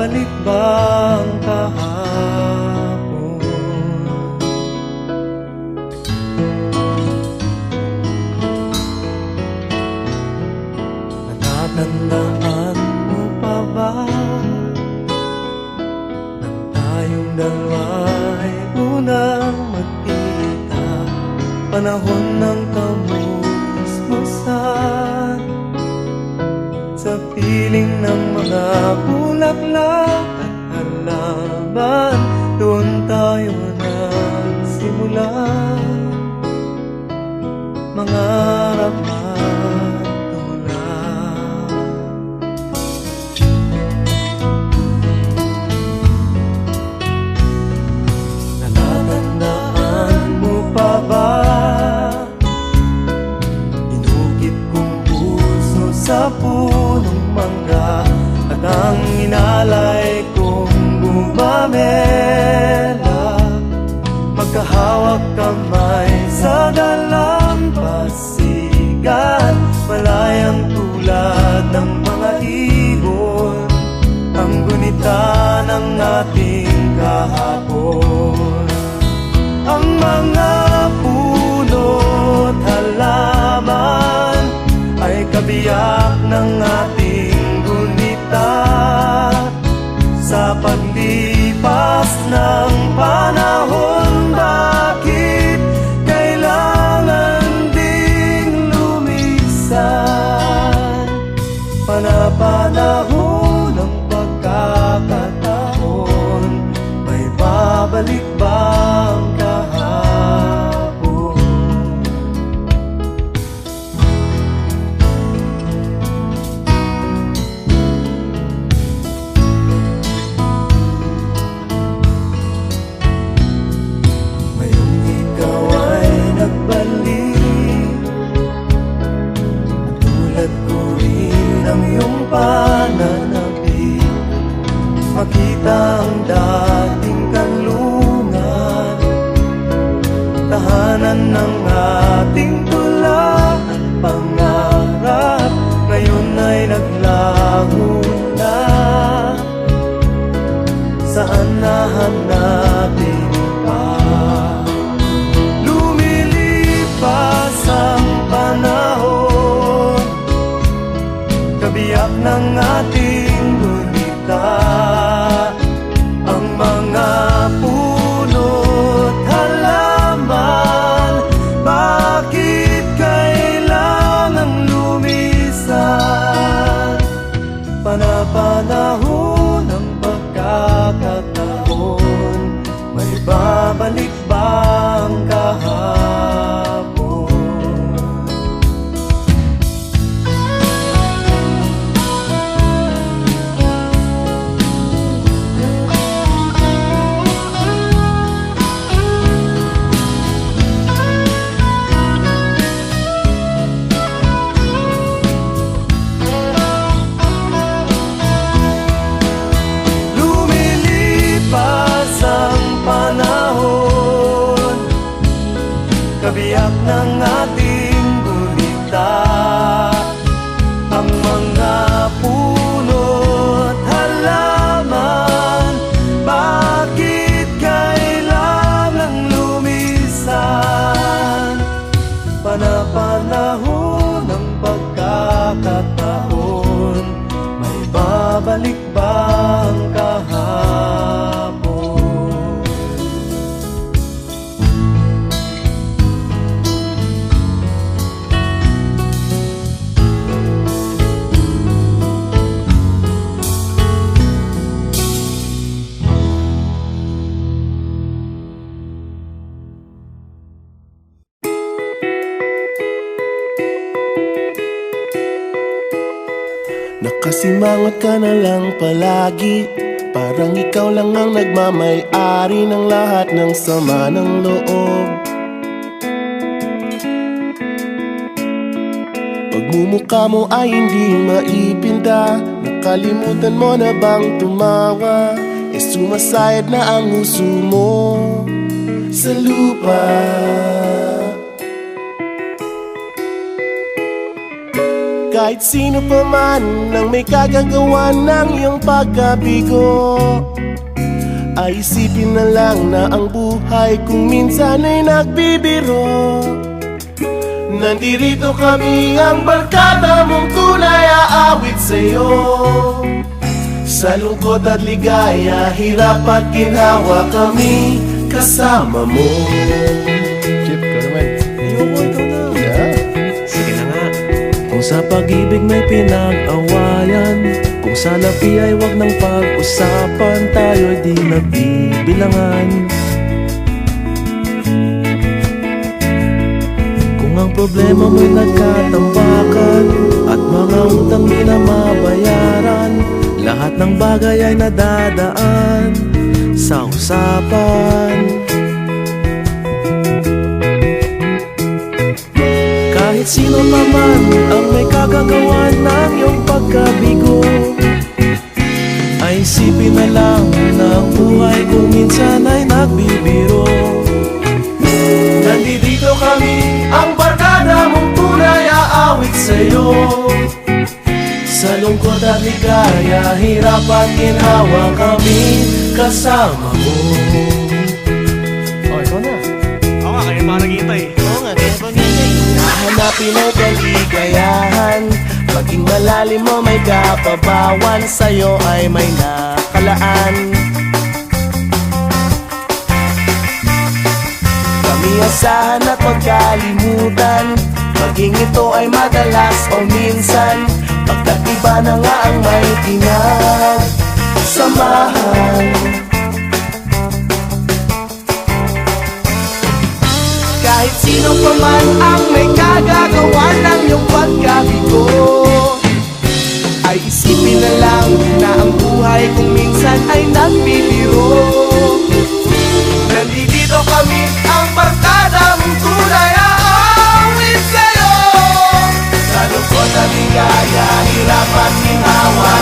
babalik ba ang kahapon? Natatandaan mo pa ba nang tayong dalawa'y unang magkita? Panahon ng kamusmusan sa piling ng mga bulaklak at halaman. Doon tayo nagsimula mangarap at tulad. Natatandaan mo pa ba inukit kong puso sa punong mangga at ang inalay kong bumamela, magkahawak kamay sa dalampasigan, malayang tulad ng mga ibon, ang gunita ng ating kahapon. Ang mga puno't halaman ay kabiyak ng ating gunita. Sa paglipas ng panahon, bakit kailangan ding lumisan? Panapanahon ng pagkakataon, may babalik ba ang kahapon? Ngayong ikaw ay nagbalik, tulad ko rin ang iyong pananabik, makita ang dating kanlungan, tahanan ng ating tula at pangarap. Ngayon ay naglaho na, saan nahanapin pa? Lumilipas ang panahon, kabiyak ng ating gunita. Ang mga puno't halaman, bakit kailangang lumisan? Panapanahon ng pagkakataon, may babalik ba ang kahapon? Lumilipas ang panahon, kabiyak ng ating gunita. Ang mga puno't halaman, bakit kailangang lumisan? Panapanahon ng pagkakataon, may babalik ba ang kahapon? Nakasimangot ka na lang palagi, parang ikaw lang ang nagmamay-ari ng lahat ng sama ng loob. Pagmumukha mo ay hindi maipinta, nakalimutan mo na bang tumawa? Sumasayad na ang huso mo sa lupa. Kahit sino pa man ang may kagagawa ng iyong pagkabigo, ay isipin na lang na ang buhay kung minsan ay nagbibiro. Nandirito kami, ang barkada mong tunay aawit sa'yo. Sa lungkot at ligaya, hirap at ginhawa, kami kasama mo. Chip, ka naman. Ayoko, ikaw na. Yeah. Sige na nga. Kung sa pag-ibig may pinag-awayan, kung sa labi ay wag nang pag-usapan, tayo'y di nagbibilangan. Kung ang problema mo'y nagkatambakan at mga utang di na mabayaran, lahat ng bagay ay nadadaan sa usapan. Kahit sino pa man ang may kagagawa ng iyong pagkabigo, ay isipin na lang na ang buhay kung minsan ay nagbibiro. Nandito kami, ang barkada mong tunay aawit sa'yo. Sa lungkot at ligaya, hirap at ginhawa, kami kasama mo. Oh, ikaw na. Oo nga, kaya parang kita eh. Oo nga, kaya pa niya. Nahanapin ay kaligayahan, maging malalim mo may kapabawan, sa'yo ay may nakalaan. Kami asahan at magkalimutan, maging ito ay madalas o minsan, pagkat iba na nga ang may pinagsamahan. Kahit sino pa man ang may kagagawa ng iyong pagkabigo, ay isipin na lang na ang buhay kung minsan ay nagbibiro. Nandito kami, ang barkada mong tunay aawit sa'yo. Sa lungkot at ligaya, hirap at ginhawa,